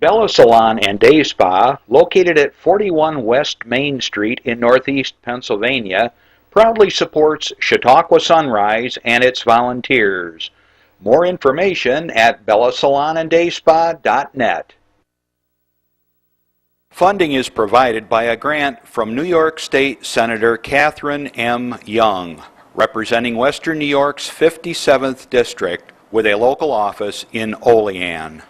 Bella Salon and Day Spa, located at 41 West Main Street in Northeast Pennsylvania, proudly supports Chautauqua Sunrise and its volunteers. More information at bellasalonanddayspa.net. Funding is provided by a grant from New York State Senator Catherine M. Young, representing Western New York's 57th District with a local office in Olean.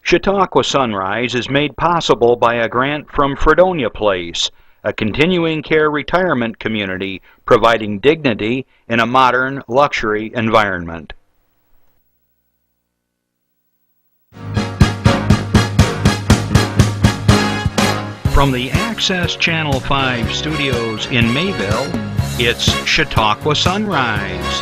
Chautauqua Sunrise is made possible by a grant from Fredonia Place, a continuing care retirement community providing dignity in a modern luxury environment. From the Access Channel 5 studios in Mayville, it's Chautauqua Sunrise.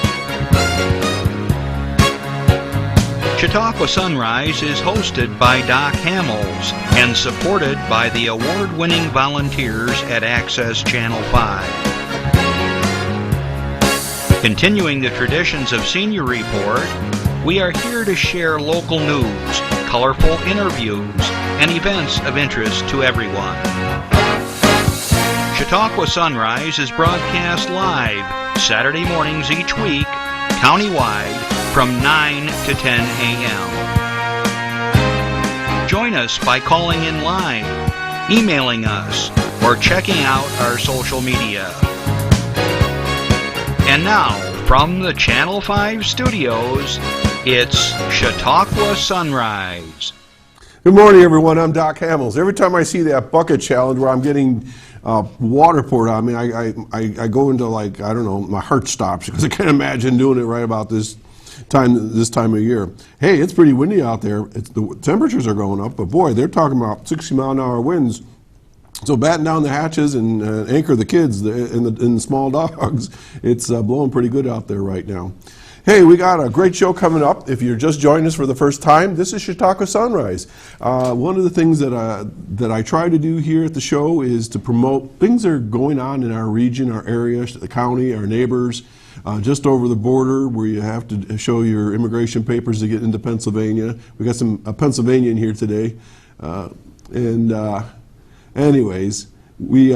Chautauqua Sunrise is hosted by Doc Hamels and supported by the award-winning volunteers at Access Channel 5. Continuing the traditions of Senior Report, we are here to share local news, colorful interviews, and events of interest to everyone. Chautauqua Sunrise is broadcast live Saturday mornings each week, countywide, from 9 to 10 a.m. Join us by calling in live, emailing us, or checking out our social media. And now, from the Channel 5 studios, it's Chautauqua Sunrise. Good morning, everyone. I'm Doc Hamels. Every time I see that bucket challenge where I'm getting water poured on me, I go into, like, I don't know, my heart stops because I can't imagine doing it right about this time of year. Hey, it's pretty windy out there. The temperatures are going up, but boy, they're talking about 60-mile-an-hour winds. So batten down the hatches and anchor the kids and the small dogs. It's blowing pretty good out there right now. Hey, we got a great show coming up. If you're just joining us for the first time, this is Chautauqua Sunrise. One of the things that I try to do here at the show is to promote things that are going on in our region, our area, the county, our neighbors, just over the border where you have to show your immigration papers to get into Pennsylvania. We got some Pennsylvanian here today. Anyways, we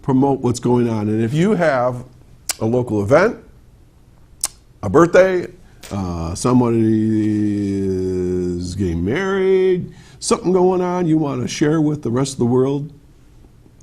promote what's going on. And if you have a local event, a birthday, somebody is getting married, something going on you want to share with the rest of the world,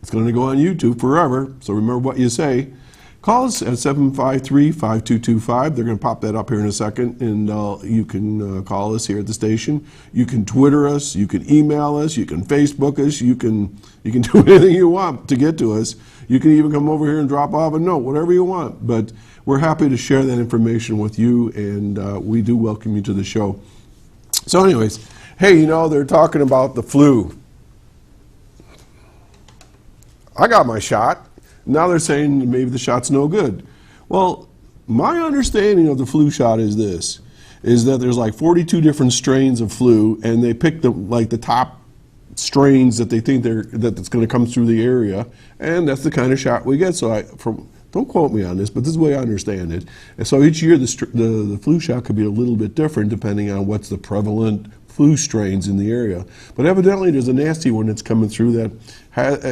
it's going to go on YouTube forever, so remember what you say. Call us at 753-5225. They're going to pop that up here in a second, and you can call us here at the station. You can Twitter us, you can email us, you can Facebook us, you can do anything you want to get to us. You can even come over here and drop off a note, whatever you want. But we're happy to share that information with you, and we do welcome you to the show. So anyways, hey, you know, they're talking about the flu. I got my shot. Now they're saying maybe the shot's no good. Well, my understanding of the flu shot is this, is that there's like 42 different strains of flu, and they pick the top strains that they think that's going to come through the area, and that's the kind of shot we get. So don't quote me on this, but this is the way I understand it. And so each year the flu shot could be a little bit different depending on what's the prevalent flu strains in the area. But evidently there's a nasty one that's coming through that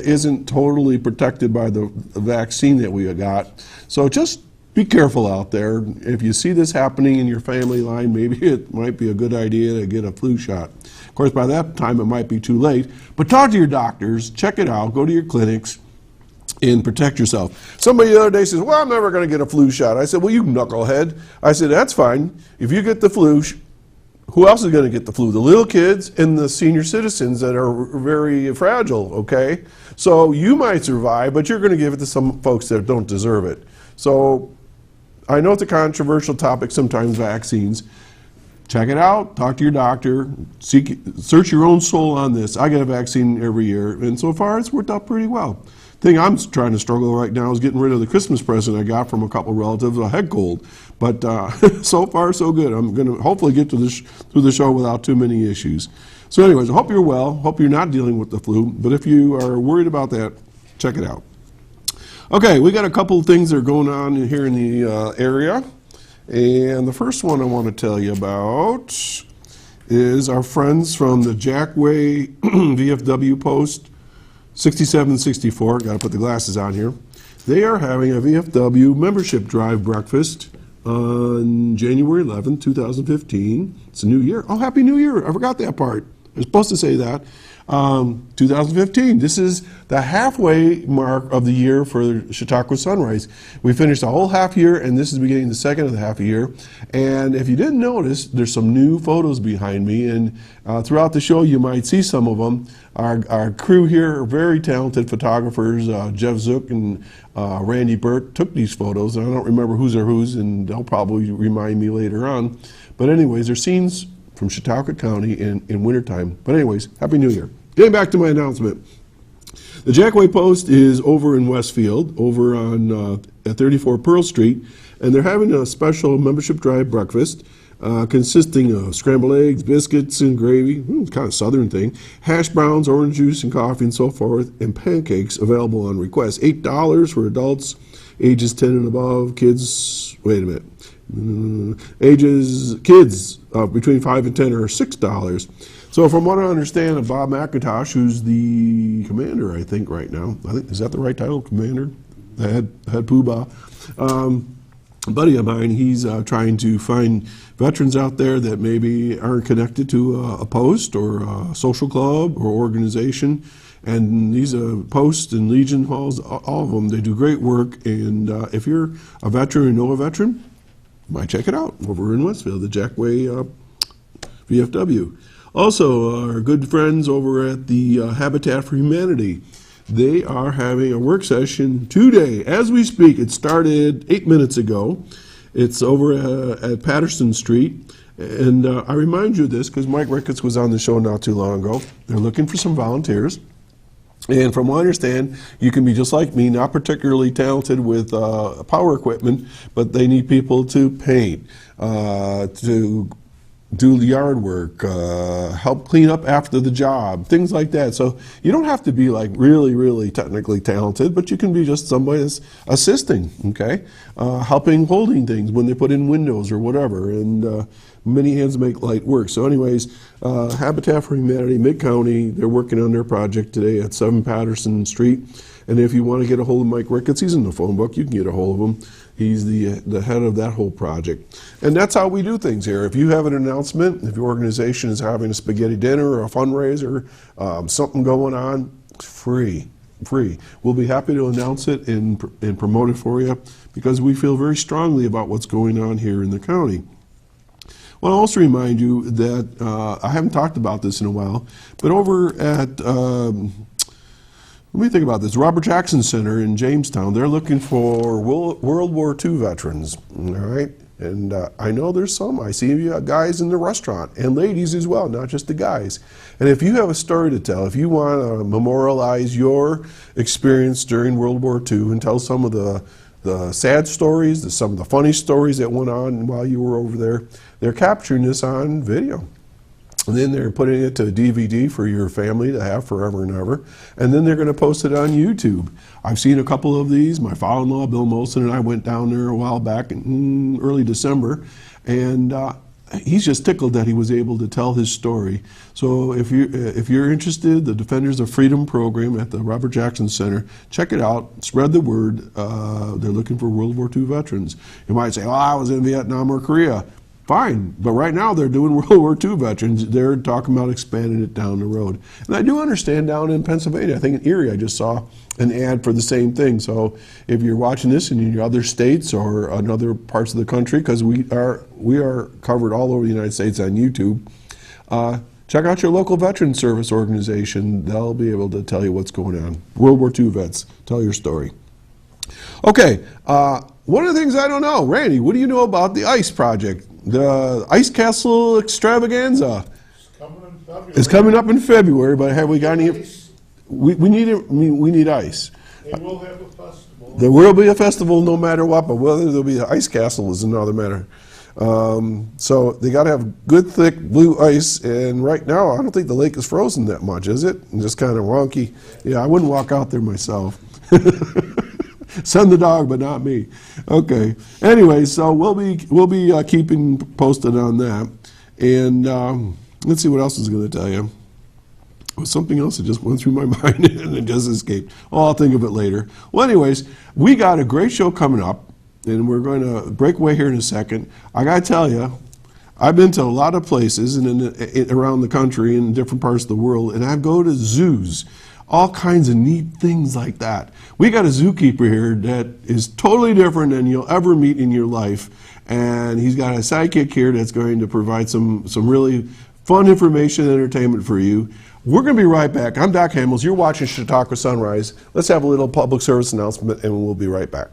isn't totally protected by the vaccine that we got. So just be careful out there. If you see this happening in your family line, maybe it might be a good idea to get a flu shot. Of course, by that time it might be too late. But talk to your doctors, check it out, go to your clinics, and protect yourself. Somebody the other day says, well, I'm never going to get a flu shot. I said, well, you knucklehead. I said, that's fine. If you get the flu, who else is going to get the flu? The little kids and the senior citizens that are very fragile, okay? So you might survive, but you're going to give it to some folks that don't deserve it. So I know it's a controversial topic sometimes, vaccines. Check it out, talk to your doctor, search your own soul on this. I get a vaccine every year, and so far it's worked out pretty well. The thing I'm trying to struggle right now is getting rid of the Christmas present I got from a couple of relatives, a head cold. But so far, so good. I'm going to hopefully get through the show without too many issues. So anyways, I hope you're well. Hope you're not dealing with the flu. But if you are worried about that, check it out. Okay, we got a couple of things that are going on here in the area. And the first one I want to tell you about is our friends from the Jackway VFW Post 6764. Got to put the glasses on here. They are having a VFW membership drive breakfast on January 11th, 2015. It's a new year. Oh, Happy New Year. I forgot that part. I was supposed to say that. 2015. This is the halfway mark of the year for Chautauqua Sunrise. We finished a whole half year, and this is beginning the second of the half a year. And if you didn't notice, there's some new photos behind me, and throughout the show you might see some of them. Our crew here are very talented photographers. Jeff Zook and Randy Burt took these photos, and I don't remember whose are whose, and they'll probably remind me later on. But anyways, they're scenes from Chautauqua County in wintertime. But anyways, Happy New Year. Getting back to my announcement. The Jackway Post is over in Westfield, over on at 34 Pearl Street, and they're having a special membership drive breakfast consisting of scrambled eggs, biscuits, and gravy, kind of southern thing, hash browns, orange juice, and coffee, and so forth, and pancakes available on request. $8 for adults, ages 10 and above, kids, wait a minute. Kids between 5 and 10 are $6. So from what I understand, Bob McIntosh, who's the commander, I think, right now, is that the right title, commander? The head poobah. A buddy of mine, he's trying to find veterans out there that maybe aren't connected to a post or a social club or organization. And these posts and Legion halls, all of them, they do great work. And if you're a veteran or know a veteran, you might check it out over in Westfield, the Jackway VFW. Also, our good friends over at the Habitat for Humanity, they are having a work session today. As we speak, it started 8 minutes ago. It's over at Patterson Street. And I remind you of this because Mike Ricketts was on the show not too long ago. They're looking for some volunteers. And from what I understand, you can be just like me, not particularly talented with power equipment, but they need people to paint, to do yard work, help clean up after the job, things like that. So you don't have to be like really, really technically talented, but you can be just somebody that's assisting, okay? Helping holding things when they put in windows or whatever. And many hands make light work. So anyways, Habitat for Humanity, Mid-County, they're working on their project today at 7 Patterson Street. And if you want to get a hold of Mike Ricketts, he's in the phone book, you can get a hold of him. He's the head of that whole project. And that's how we do things here. If you have an announcement, if your organization is having a spaghetti dinner or a fundraiser, something going on, free. We'll be happy to announce it and promote it for you because we feel very strongly about what's going on here in the county. Well, I'll also remind you that I haven't talked about this in a while, but over at let me think about this. Robert Jackson Center in Jamestown, they're looking for World War II veterans, all right? And I know there's some. I see guys in the restaurant, and ladies as well, not just the guys. And if you have a story to tell, if you want to memorialize your experience during World War II and tell some of the sad stories, some of the funny stories that went on while you were over there, they're capturing this on video. And then they're putting it to a DVD for your family to have forever and ever. And then they're going to post it on YouTube. I've seen a couple of these. My father-in-law, Bill Molson, and I went down there a while back in early December. And he's just tickled that he was able to tell his story. So if you're interested, the Defenders of Freedom program at the Robert Jackson Center, check it out. Spread the word. They're looking for World War II veterans. You might say, oh, I was in Vietnam or Korea. Fine, but right now they're doing World War II veterans. They're talking about expanding it down the road. And I do understand down in Pennsylvania, I think in Erie, I just saw an ad for the same thing. So if you're watching this in your other states or in other parts of the country, because we are covered all over the United States on YouTube, check out your local veteran service organization. They'll be able to tell you what's going on. World War II vets, tell your story. Okay, one of the things I don't know, Randy, what do you know about the ICE project? The Ice Castle Extravaganza is coming up in February, but have we got any? We need ice. They will have a festival. There will be a festival no matter what, but whether there'll be an ice castle is another matter. So they got to have good, thick blue ice, and right now I don't think the lake is frozen that much, is it? Just kind of wonky. Yeah, I wouldn't walk out there myself. Send the dog, but not me. Okay. Anyway, so we'll be keeping posted on that, and let's see what else is going to tell you. Something else that just went through my mind and it just escaped. Oh, I'll think of it later. Well, anyways, we got a great show coming up, and we're going to break away here in a second. I got to tell you, I've been to a lot of places and around the country and different parts of the world, and I go to zoos, all kinds of neat things like that. We got a zookeeper here that is totally different than you'll ever meet in your life, and he's got a sidekick here that's going to provide some really fun information and entertainment for you. We're going to be right back. I'm Doc Hamels. You're watching Chautauqua Sunrise. Let's have a little public service announcement, and we'll be right back.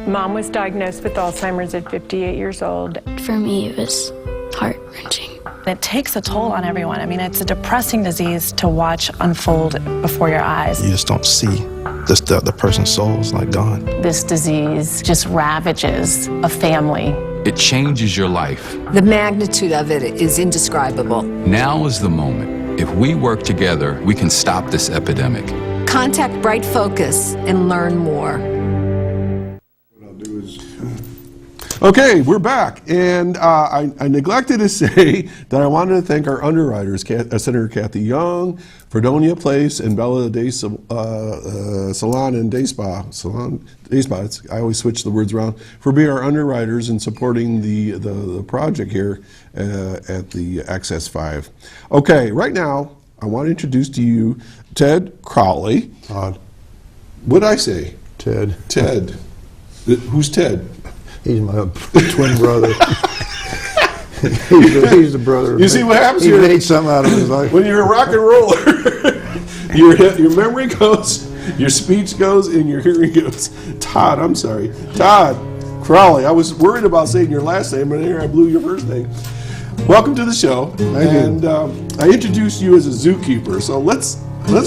Mom was diagnosed with Alzheimer's at 58 years old. For me, it was heart-wrenching. It takes a toll on everyone. I mean, it's a depressing disease to watch unfold before your eyes. You just don't see the person's soul is like gone. This disease just ravages a family. It changes your life. The magnitude of it is indescribable. Now is the moment. If we work together, we can stop this epidemic. Contact Bright Focus and learn more. Okay, we're back, and I neglected to say that I wanted to thank our underwriters, Senator Kathy Young, Fredonia Place, and Bella Day Salon and Day Spa. I always switch the words around, for being our underwriters and supporting the project here at the Access 5. Okay, right now, I want to introduce to you Ted Crowley. Todd. What did I say? Ted. Ted. Who's Ted? He's my twin brother. he's the brother. You see what happens he here? He made something out of his life. When you're a rock and roller, your memory goes, your speech goes, and your hearing goes. Todd, I'm sorry. Todd Crowley. I was worried about saying your last name, but here I blew your first name. Welcome to the show. Thank you. And I introduced you as a zookeeper. So let's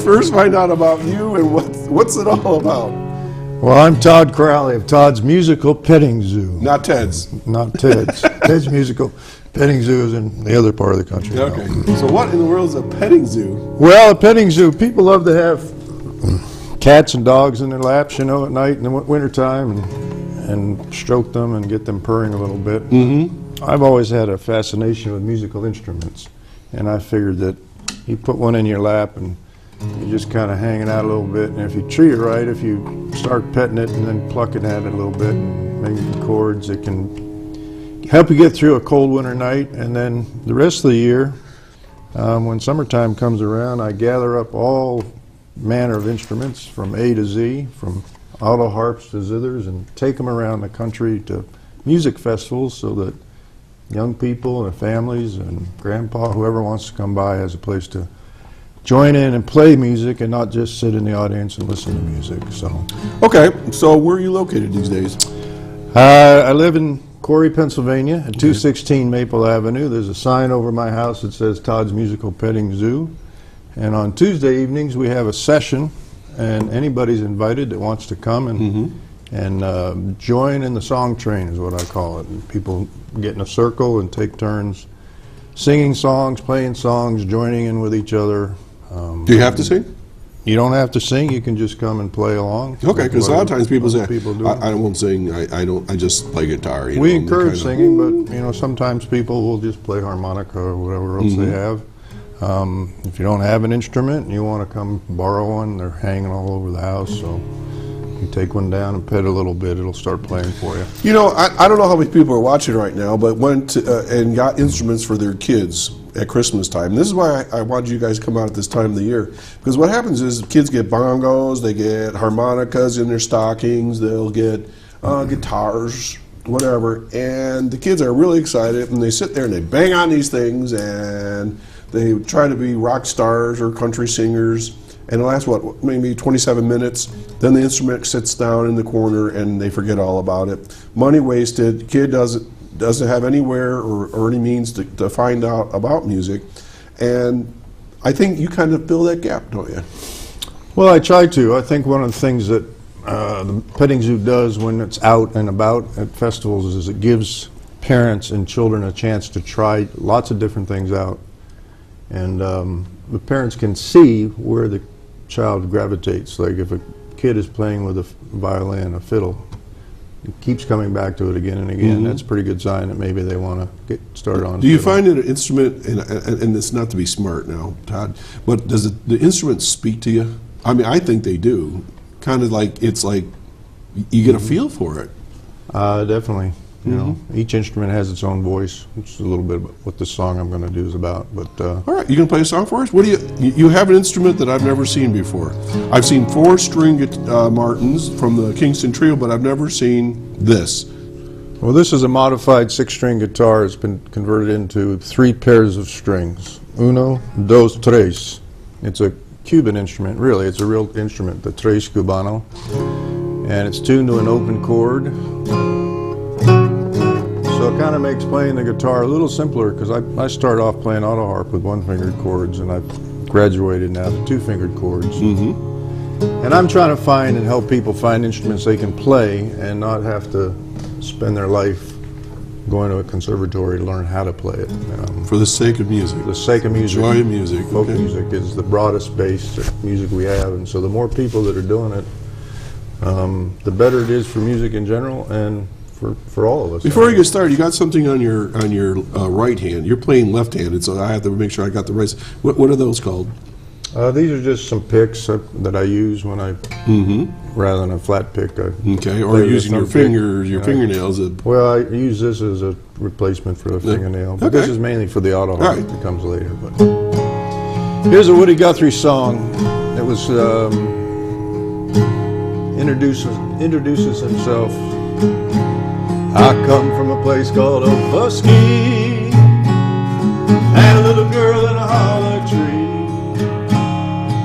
first find out about you and what's it all about. Well, I'm Todd Crowley of Todd's Musical Petting Zoo. Not Ted's. Not Ted's. Ted's Musical Petting Zoo is in the other part of the country. Okay. So what in the world is a petting zoo? Well, a petting zoo, people love to have cats and dogs in their laps, at night in the wintertime and stroke them and get them purring a little bit. Mm-hmm. I've always had a fascination with musical instruments, and I figured that you put one in your lap and you're just kind of hanging out a little bit, and if you treat it right, if you start petting it and then plucking at it a little bit and making chords, it can help you get through a cold winter night. And then the rest of the year, when summertime comes around, I gather up all manner of instruments from A to Z, from auto harps to zithers, and take them around the country to music festivals so that young people and families and grandpa, whoever wants to come by, has a place to join in and play music and not just sit in the audience and listen to music. So, okay, so where are you located these days? I live in Corey, Pennsylvania, at 216 Maple Avenue. There's a sign over my house that says Todd's Musical Petting Zoo. And on Tuesday evenings we have a session, and anybody's invited that wants to come and join in the song train is what I call it. And people get in a circle and take turns singing songs, playing songs, joining in with each other. Do you have to sing? You don't have to sing. You can just come and play along. Okay, because a lot of times people say, do I won't sing, I just play guitar. We encourage singing, but sometimes people will just play harmonica or whatever else they have. If you don't have an instrument and you want to come borrow one, they're hanging all over the house, so you take one down and pet a little bit, it'll start playing for you. I don't know how many people are watching right now, but went and got instruments for their kids at Christmas time. This is why I wanted you guys to come out at this time of the year, because what happens is kids get bongos, they get harmonicas in their stockings, they'll get guitars, whatever, and the kids are really excited, and they sit there and they bang on these things, and they try to be rock stars or country singers, and it lasts, maybe 27 minutes, then the instrument sits down in the corner and they forget all about it. Money wasted, kid doesn't have anywhere or any means to find out about music, and I think you kind of fill that gap, don't you? Well, I try to. I think one of the things that the petting zoo does when it's out and about at festivals is it gives parents and children a chance to try lots of different things out, and the parents can see where the child gravitates. Like if a kid is playing with a violin, a fiddle, it keeps coming back to it again and again. That's a pretty good sign that maybe they want to get started on. Do you find that an instrument, and it's not to be smart now, Todd, but does the instrument speak to you? I mean, I think they do. Kind of like, it's like you get a feel for it. Definitely. You know, each instrument has its own voice, which is a little bit about what this song I'm going to do is about. But all right, you gonna play a song for us? What do you have an instrument that I've never seen before? I've seen 4-string Martins from the Kingston Trio, but I've never seen this. Well, this is a modified 6-string guitar. It's been converted into 3 pairs of strings. Uno, dos, tres. It's a Cuban instrument, really. It's a real instrument, the tres cubano. And it's tuned to an open chord. So it kind of makes playing the guitar a little simpler, because I started off playing auto harp with 1-fingered chords, and I've graduated now to 2-fingered chords. And I'm trying to find and help people find instruments they can play and not have to spend their life going to a conservatory to learn how to play it. For the sake of music. For the sake of music. Joy of music. Folk music is the broadest base of music we have, and so the more people that are doing it, the better it is for music in general and for all of us. Before we get started, you got something on your right hand. You're playing left-handed, so I have to make sure I got the right. What are those called? These are just some picks that I use when I, rather than a flat pick. Okay, or using your fingers, your fingernails. Well, I use this as a replacement for the fingernail, but this is mainly for the auto harp that comes later. But here's a Woody Guthrie song. It was introduces himself. I come from a place called O'Fusky, and a little girl in a hollow tree.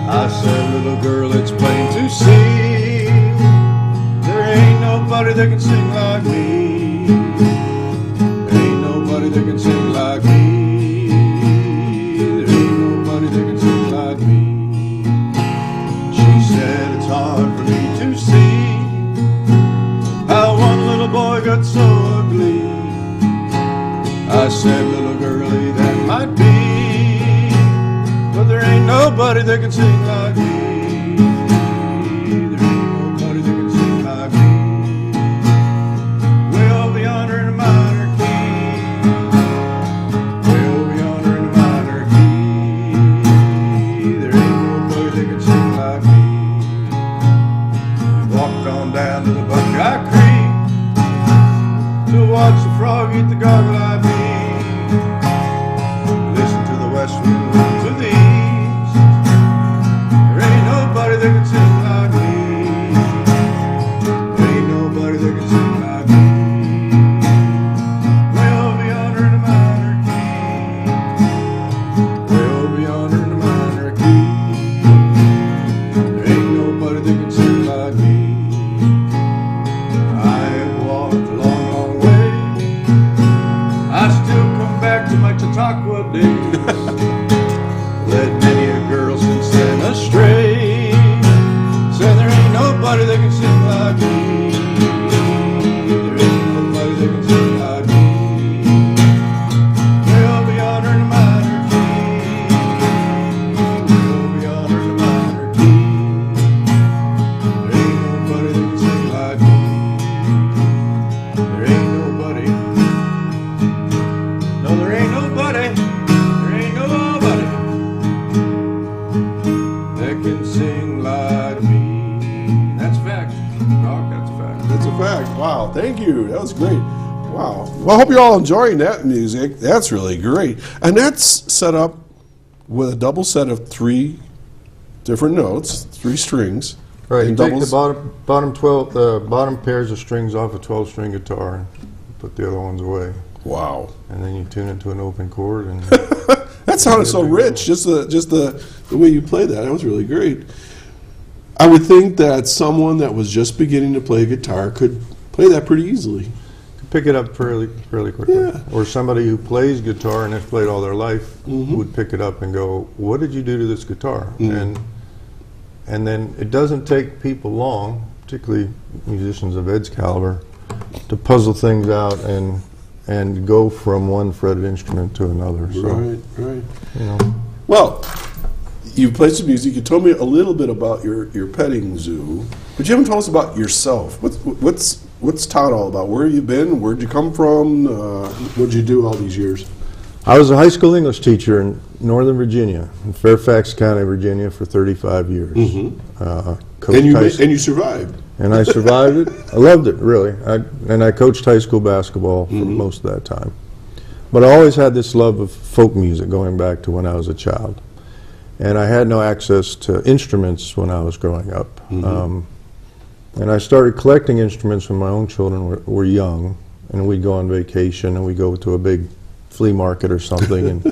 I said, little girl, it's plain to see, there ain't nobody that can sing like me. There ain't nobody that can sing like me. There ain't nobody that can sing like me. She said, it's hard for me to see how one little boy got so ugly. I said, little girlie, that might be, but there ain't nobody that can sing like me. There ain't nobody that can sing like me. Way over yonder in a minor key. Way over yonder in a minor key. There ain't nobody that can sing like me. Walked on down to the Buckeye Creek to watch the frog eat the goggle eye bee. Listen to the west wind to the east. There ain't nobody that can sing like me. There ain't nobody that can sing like me. Way over yonder in the minor key. Way over yonder in the minor key. There ain't nobody that can sing like me. I have walked a long, long way. I still come back to my Chautauqua days. Led many a girl since then astray. Said there ain't nobody that can sing like me. There ain't nobody that can sing like me. Way over yonder in the minor key. Way over yonder in the minor key. There ain't nobody that can sing like me. There ain't nobody. No, there ain't nobody. There ain't nobody that can sing like me. That's a fact. Doc, that's a fact. That's a fact. Wow, thank you. That was great. Wow. Well, I hope you're all enjoying that music. That's really great. And that's set up with a double set of 3 different notes, 3 strings. Right, you and take doubles. the bottom pairs of strings off a 12-string guitar and put the other ones away. Wow. And then you tune it to an open chord. And That sounded so rich, just the way you played that. That was really great. I would think that someone that was just beginning to play guitar could play that pretty easily. pick it up fairly quickly. Yeah. Or somebody who plays guitar and has played all their life would pick it up and go, what did you do to this guitar? And then it doesn't take people long, particularly musicians of Ed's caliber, to puzzle things out and go from one fretted instrument to another. So, right. You know. Well, you played some music. You told me a little bit about your petting zoo. But you haven't told us about yourself. What's Todd all about? Where have you been? Where'd you come from? What'd you do all these years? I was a high school English teacher in Northern Virginia, in Fairfax County, Virginia, for 35 years. And you survived. And I survived it. I loved it, really. And I coached high school basketball for most of that time. But I always had this love of folk music going back to when I was a child. And I had no access to instruments when I was growing up. And I started collecting instruments when my own children were young. And we'd go on vacation and we'd go to a big flea market or something.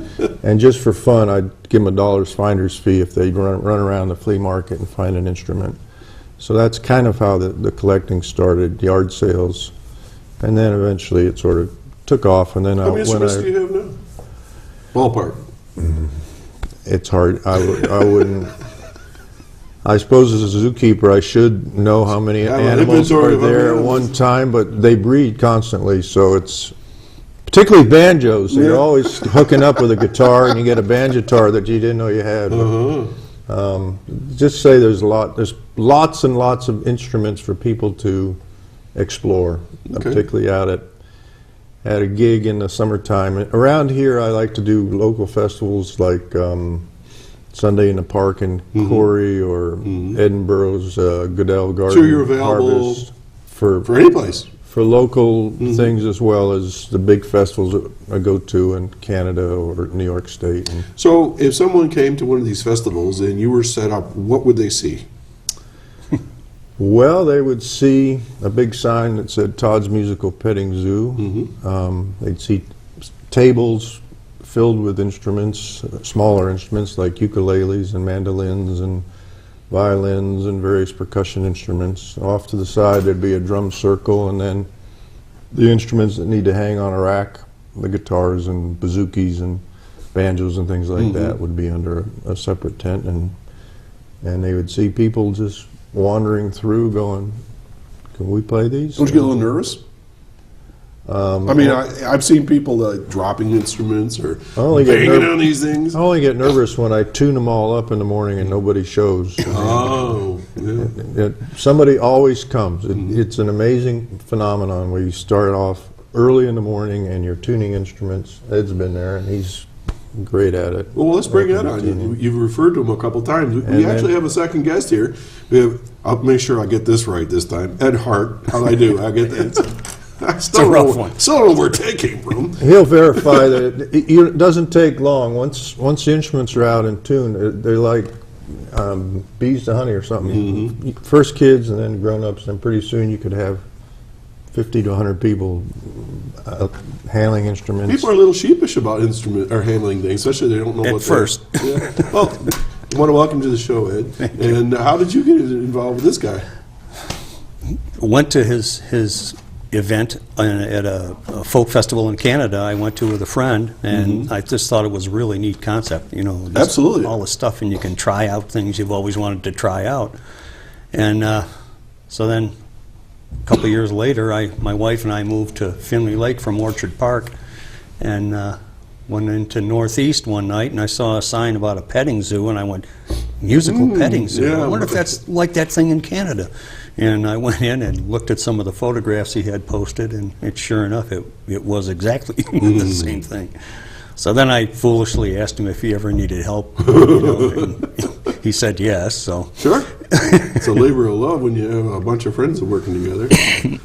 And just for fun, I'd give them $1 finder's fee if they'd run around the flea market and find an instrument. So that's kind of how the collecting started, yard sales. And then eventually it sort of took off. And then how many instruments do you have now? Ballpark. It's hard. I wouldn't. I suppose as a zookeeper, I should know how many animals are there at one time, but they breed constantly, so it's particularly banjos. So you're always hooking up with a guitar, and you get a banjo-tar that you didn't know you had. Just say there's lots and lots of instruments for people to explore, particularly out at a gig in the summertime. Around here, I like to do local festivals like Sunday in the Park in Corey or Edinburgh's Goodell Garden. So you're available Harvest for any place? For local things as well as the big festivals that I go to in Canada or New York State. So if someone came to one of these festivals and you were set up, what would they see? Well, they would see a big sign that said Todd's Musical Petting Zoo. They'd see tables filled with instruments, smaller instruments like ukuleles and mandolins and violins and various percussion instruments. Off to the side there'd be a drum circle, and then the instruments that need to hang on a rack, the guitars and bouzouki and banjos and things like that would be under a separate tent, and they would see people just wandering through going, can we play these? Don't you get a little nervous? I mean, I've seen people dropping instruments or banging on these things. I only get nervous when I tune them all up in the morning and nobody shows. Somebody always comes. It's an amazing phenomenon where you start off early in the morning and you're tuning instruments. Ed's been there and he's great at it. Well, let's bring Ed on. You've referred to him a couple times. We actually have a second guest here. I'll make sure I get this right this time. Ed Hart. How'd I do? I get that. It's a rough one. Still don't know where Ted came from. He'll verify that it doesn't take long. Once the instruments are out in tune, they're like bees to honey or something. First kids and then grown-ups, and pretty soon you could have 50 to 100 people handling instruments. People are a little sheepish about instrument or handling things, especially they don't know what first. Well, I want to welcome to the show, Ed. And how did you get involved with this guy? Went to his event at a folk festival in Canada. I went to with a friend, and I just thought it was a really neat concept. You know, absolutely, all the stuff, and you can try out things you've always wanted to try out. And so then, a couple of years later, my wife and I moved to Finley Lake from Orchard Park, and went into Northeast one night, and I saw a sign about a petting zoo, and I went, musical petting zoo. Yeah, I wonder if that's like that thing in Canada. And I went in and looked at some of the photographs he had posted, and sure enough, it was exactly the same thing. So then I foolishly asked him if he ever needed help. You know, and he said yes. So sure, it's a labor of love when you have a bunch of friends working together.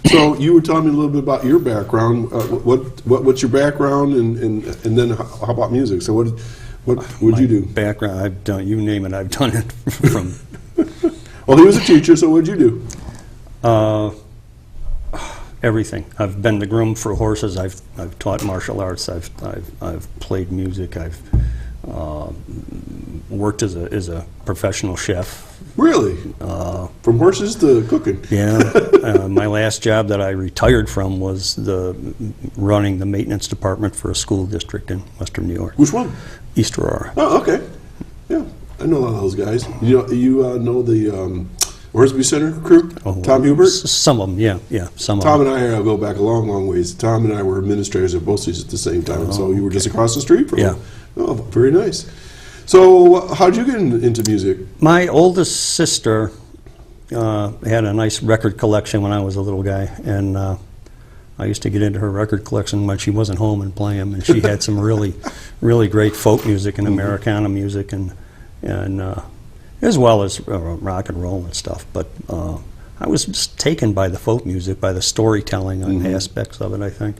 So you were telling me a little bit about your background. What's your background, and then how about music? So what would you do? Background, I've done, you name it, I've done it from. Well, he was a teacher, so what did you do? Everything. I've been the groom for horses. I've taught martial arts. I've played music. I've worked as a professional chef. Really? From horses to cooking? Yeah. My last job that I retired from was running the maintenance department for a school district in Western New York. Which one? East Aurora. Oh, okay. Yeah. I know a lot of those guys. You know the Orsby Center crew? Tom Hubert? Some of them, yeah. Tom and I go back a long, long ways. Tom and I were administrators at both these at the same time, so you were just across the street from him. Oh, very nice. So how'd you get into music? My oldest sister had a nice record collection when I was a little guy, and I used to get into her record collection when she wasn't home and play them, and she had some really, really great folk music and Americana music, and as well as rock and roll and stuff. But I was just taken by the folk music, by the storytelling on aspects of it, I think.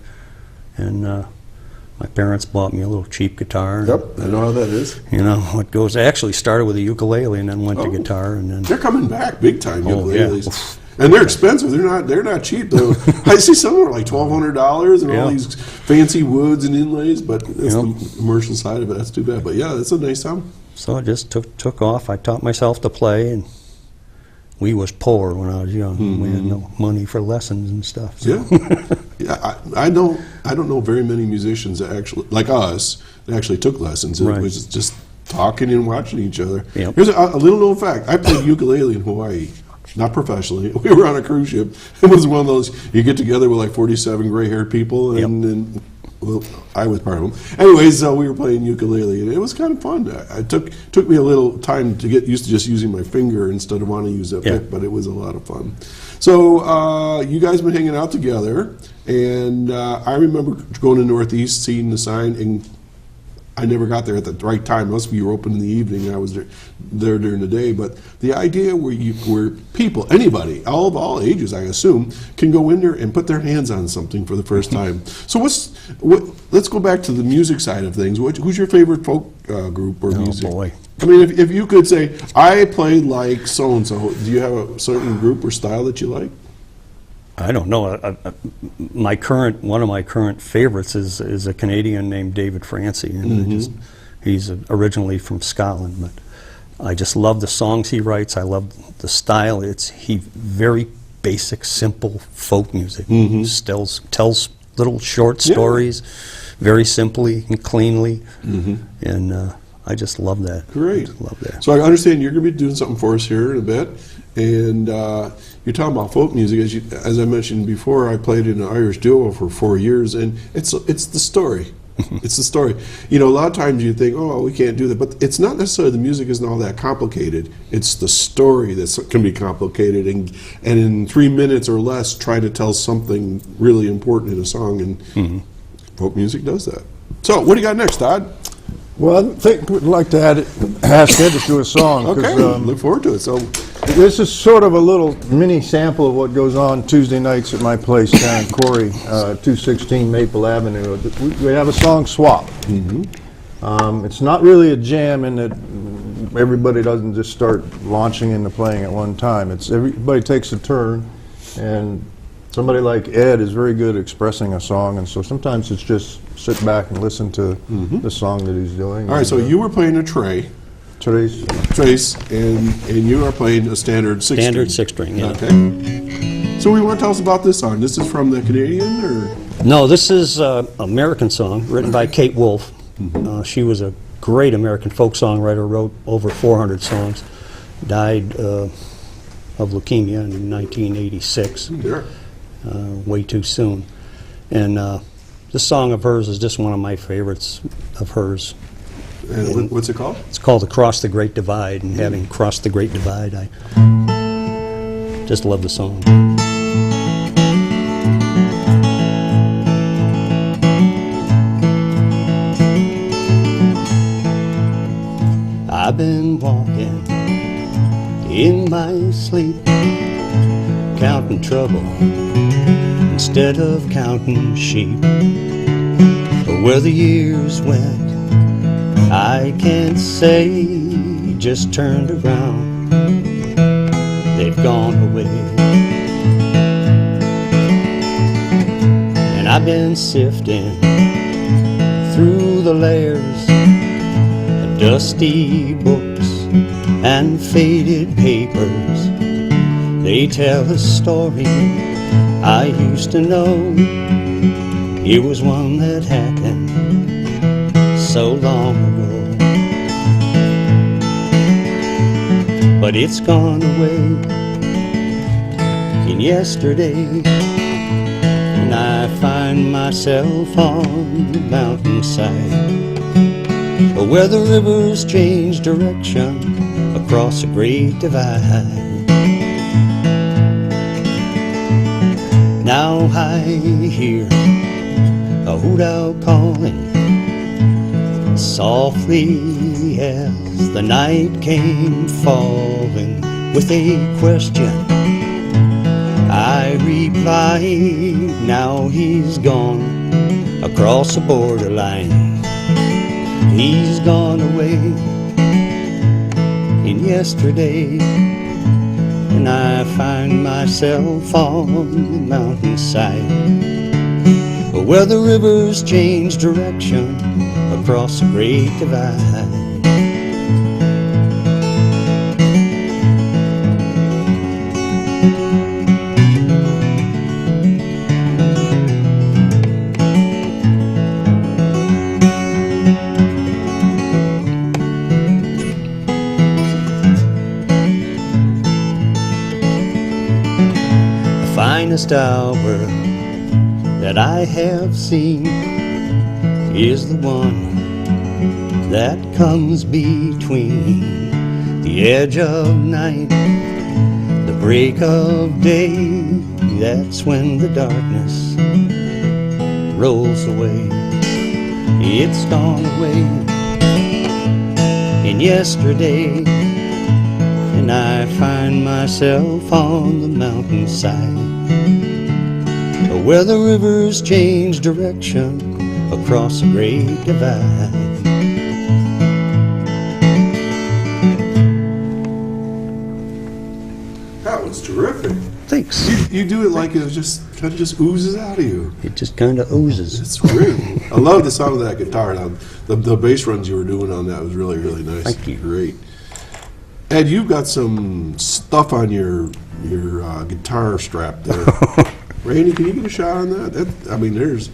And my parents bought me a little cheap guitar. Yep, I know how that is. You know, what goes. I actually started with a ukulele and then went to guitar, and then they're coming back big time. Ukuleles. Yeah. And they're expensive. They're not cheap though. I see some are like $1,200 and all these fancy woods and inlays. But it's the commercial side of it. That's too bad. But yeah, that's a nice sound. So I just took off. I taught myself to play, and we was poor when I was young. We had no money for lessons and stuff. So. Yeah. I don't know very many musicians that actually, like us, that actually took lessons. It was just talking and watching each other. Yep. Here's a little known fact. I played ukulele in Hawaii. Not professionally. We were on a cruise ship. It was one of those, you get together with like 47 gray-haired people, and well, I was part of them. Anyways, we were playing ukulele, and it was kind of fun. It took me a little time to get used to just using my finger instead of wanting to use a pick, but it was a lot of fun. So you guys been hanging out together, and I remember going to Northeast, seeing the sign, and I never got there at the right time. Must be you were open in the evening. I was there during the day. But the idea where people, anybody, all ages, I assume, can go in there and put their hands on something for the first time. So let's go back to the music side of things. Who's your favorite folk group or music? Oh boy. I mean, if you could say, I played like so and so. Do you have a certain group or style that you like? I don't know. One of my current favorites is a Canadian named David Francie, and he's originally from Scotland, but I just love the songs he writes. I love the style. He very basic, simple folk music. Tells little short stories, very simply and cleanly, and I just love that. Great. I love that. So I understand you're going to be doing something for us here in a bit, and you're talking about folk music. As I mentioned before, I played in an Irish duo for 4 years, and it's the story. It's the story. You know, a lot of times you think, oh, we can't do that, but it's not necessarily the music isn't all that complicated. It's the story that can be complicated, and in 3 minutes or less, try to tell something really important in a song, and folk music does that. So, what do you got next, Todd? Well, I think we'd like to ask Ed to do a song. Okay, look forward to it. So, this is sort of a little mini sample of what goes on Tuesday nights at my place down in Corey, 216 Maple Avenue. We have a song swap. It's not really a jam in that everybody doesn't just start launching into playing at one time. It's everybody takes a turn, and somebody like Ed is very good at expressing a song, and so sometimes it's just sit back and listen to the song that he's doing. All right, so you were playing a Trace, and you are playing a standard six-string. Standard six-string, yeah. Okay. So we want to tell us about this song. This is from the Canadian, or? No, this is an American song written by Kate Wolf. She was a great American folk songwriter, wrote over 400 songs, died of leukemia in 1986, way too soon. And this song of hers is just one of my favorites of hers. And what's it called? It's called Across the Great Divide, and having crossed the Great Divide, I just love the song. I've been walking in my sleep, counting trouble instead of counting sheep. But where the years went, I can't say, just turned around, they've gone away. And I've been sifting through the layers of dusty books and faded papers. They tell a story I used to know. It was one that happened so long ago, but it's gone away in yesterday, and I find myself on the mountainside where the rivers change direction across a great divide. Now I hear a hoot owl calling softly as the night came falling. With a question I replied, now he's gone across the borderline. He's gone away in yesterday, and I find myself on the mountainside where the rivers change direction across the great divide. The finest hour that I have seen is the one that comes between the edge of night, the break of day. That's when the darkness rolls away. It's gone away in yesterday, and I find myself on the mountainside where the rivers change direction across the great divide. That was terrific. Thanks. You do it like it just kind of just oozes out of you. It just kind of oozes. It's great. I love the sound of that guitar. Now, the bass runs you were doing on that was really, really nice. Thank you. Great. Ed, you've got some stuff on your guitar strap there. Randy, can you get a shot on that? I mean, there's...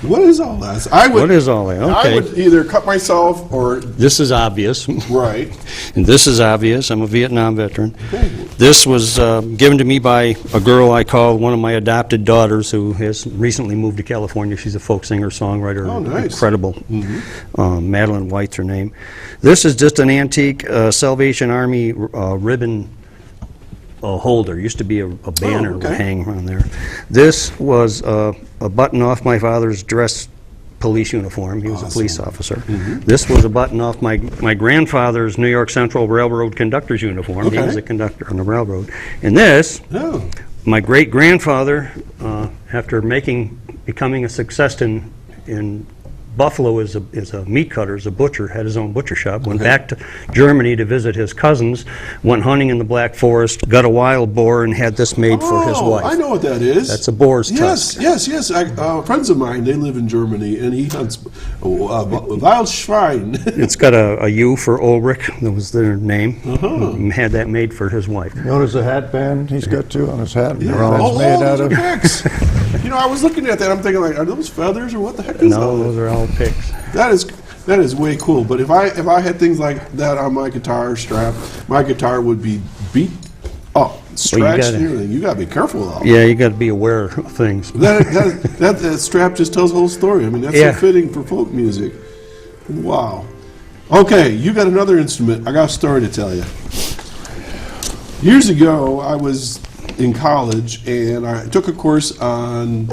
What is all that? What is all that? Okay. I would either cut myself or... This is obvious. Right. And this is obvious. I'm a Vietnam veteran. Okay. This was given to me by a girl I call one of my adopted daughters who has recently moved to California. She's a folk singer-songwriter. Oh, nice. Incredible. Mm-hmm. Madeline White's her name. This is just an antique Salvation Army ribbon holder. Used to be a banner that would hang around there. This was a button off my father's dress police uniform. He was a police officer. Mm-hmm. This was a button off my grandfather's New York Central Railroad conductor's uniform. He was a conductor on the railroad. And this, my great-grandfather, after becoming a success in Buffalo as a meat cutter, as a butcher, had his own butcher shop, went back to Germany to visit his cousins, went hunting in the Black Forest, got a wild boar, and had this made for his wife. I know what that is. That's a boar's tusk. Yes. Friends of mine, they live in Germany, and he hunts wild swine. It's got a U for Ulrich. That was their name. He had that made for his wife. Notice the hat band he's got too on his hat. Yeah. That's made out of. You know, I was looking at that. I'm thinking, like, are those feathers or what the heck is that? No, those are all picks. That is way cool. But if I had things like that on my guitar strap, my guitar would be beat up, stretched, and everything. You got to be careful though. Yeah, you got to be aware of things. That strap just tells the whole story. I mean, that's so fitting for folk music. Wow. Okay, you got another instrument. I got a story to tell you. Years ago, I was in college and I took a course on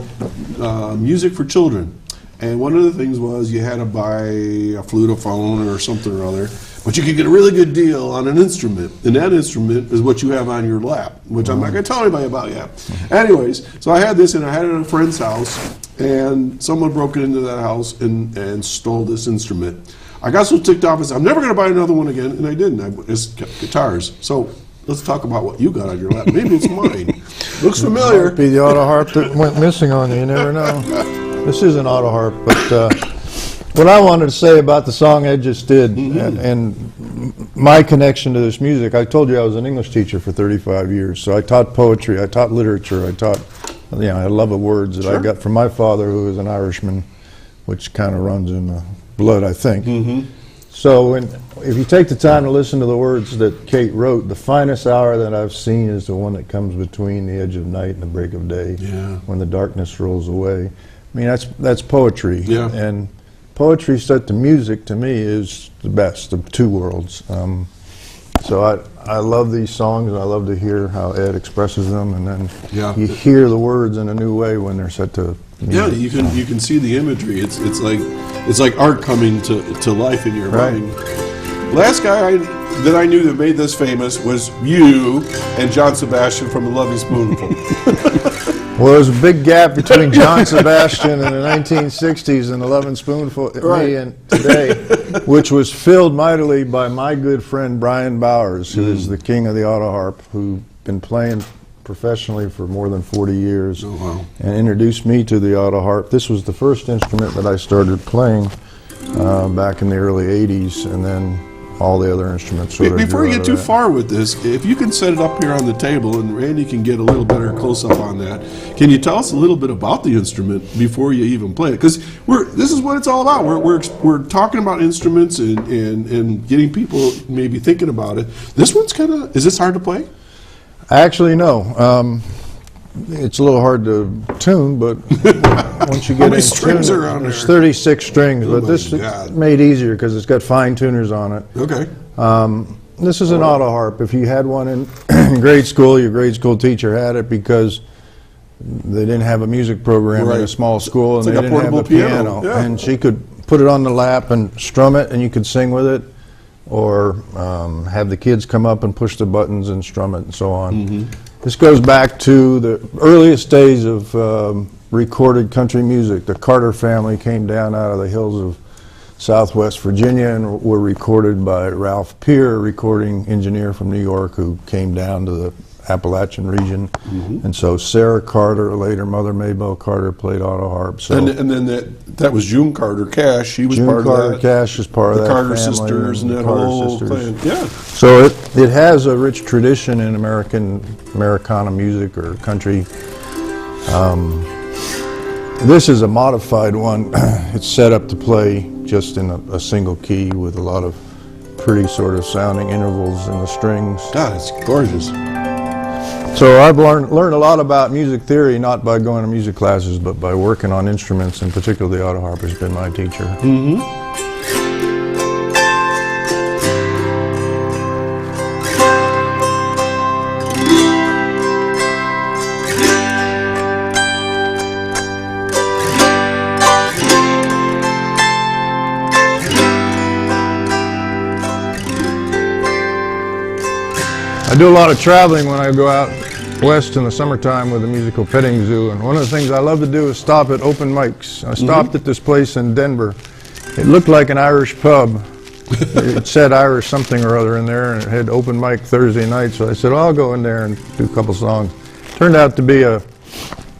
music for children. And one of the things was you had to buy a flutophone or something or other, but you could get a really good deal on an instrument. And that instrument is what you have on your lap, which I'm not going to tell anybody about yet. Anyways, so I had this and I had it at a friend's house, and someone broke into that house and stole this instrument. I got so ticked off, I said, I'm never going to buy another one again, and I didn't. It's guitars. So let's talk about what you got on your lap. Maybe it's mine. Looks familiar. Might be the auto harp that went missing on you. You never know. This is an auto harp, but what I wanted to say about the song Ed just did and my connection to this music, I told you I was an English teacher for 35 years, so I taught poetry, I taught literature, I taught, I love the words that I got from my father, who was an Irishman, which kind of runs in the blood, I think. So if you take the time to listen to the words that Kate wrote, the finest hour that I've seen is the one that comes between the edge of night and the break of day, when the darkness rolls away. I mean, that's poetry, and poetry set to music, to me, is the best of two worlds. So I love these songs, and I love to hear how Ed expresses them, and then Yeah. you hear the words in a new way when they're set to music. Yeah, you can see the imagery. It's like art coming to life in your mind. Last guy that I knew that made this famous was you and John Sebastian from The Loving Spoonful. Well, there's a big gap between John Sebastian in the 1960s and The Loving Spoonful, me and today, which was filled mightily by my good friend Brian Bowers, who is the king of the auto harp, who's been playing professionally for more than 40 years, and introduced me to the auto harp. This was the first instrument that I started playing back in the early 80s, and then all the other instruments sort of Before you grew get out too of that. far with this, if you can set it up here on the table, and Randy can get a little better close-up on that, can you tell us a little bit about the instrument before you even play it? Because this is what it's all about. We're talking about instruments and getting people maybe thinking about it. This one's is this hard to play? Actually, no. It's a little hard to tune, but once you get How many in strings tune, are on there's there? 36 strings, but my this God. is made easier because it's got fine tuners on it. Okay. This is an auto harp. If you had one in grade school, your grade school teacher had it because they didn't have a music program in a small school, It's and like they a didn't have a portable piano. piano. Yeah. And she could put it on the lap and strum it, and you could sing with it, or have the kids come up and push the buttons and strum it and so on. This goes back to the earliest days of recorded country music. The Carter family came down out of the hills of Southwest Virginia and were recorded by Ralph Peer, a recording engineer from New York who came down to the Appalachian region. And so Sarah Carter, later Mother Maybelle Carter, played auto harp. So And then that was June Carter Cash. She was June part Carter of that. Cash is part of The that Carter family, sisters and that Carter whole sisters. thing. Yeah. So it has a rich tradition in Americana music or country. This is a modified one. It's set up to play just in a single key with a lot of pretty sort of sounding intervals in the strings. God, it's gorgeous. So I've learned a lot about music theory, not by going to music classes, but by working on instruments, and particularly the auto harp has been my teacher. I do a lot of traveling when I go out west in the summertime with the musical petting zoo, and one of the things I love to do is stop at open mics. I stopped at this place in Denver. It looked like an Irish pub. It said Irish something or other in there, and it had open mic Thursday night, so I said, well, I'll go in there and do a couple songs. Turned out to be a